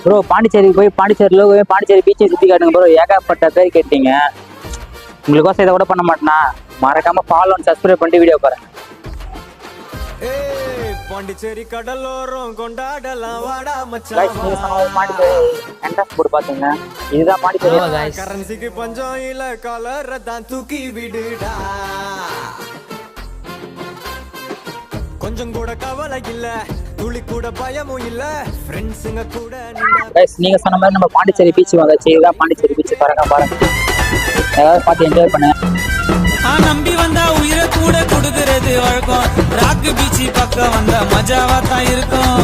Bro பாண்டிச்சேரிக்கு போய் பாண்டிச்சேரியில் போய் பாண்டிச்சேரி பீச்சை சுற்றி காட்டுங்க ப்ரோ. ஏகப்பட்ட பேர் கேட்டீங்க. உங்களுக்கோசம் இதை கூட பண்ண மாட்டேனா? மறக்காம ஃபாலோ அண்ட் சப்ஸ்கிரைப் பண்ணிட்டு வீடியோ பாருங்க. பாண்டிச்சேரி கடலோரம் கொண்டாடலாம் வாடா மச்சான். பாண்டிச்சேரி என்ட்ரன்ஸ் போர்டு பாத்தீங்க. இதுதான் பாண்டிச்சேரி. கரன்சிக்கு பஞ்சம் இல்ல, கலரை தான் தூக்கி விடுடா. கொஞ்சம் கூட கவலை இல்ல, துளி கூட பயமும் இல்ல, ஃப்ரெண்ட்ஸுங்க கூட. நீங்க சொன்ன மாதிரி நம்ம பாண்டிச்சேரி பீச் வந்தாச்சு. இதுதான் பாண்டிச்சேரி பீச். பாருங்க பாருங்க, ஏதாவது பார்த்து என்ஜாய் பண்ணுங்க. நம்பி வந்தா உயிரை கூட கொடுக்கறது வழக்கம். ராக்கு பீச்சு பக்கம் வந்தா மஜாவா தான் இருக்கும்.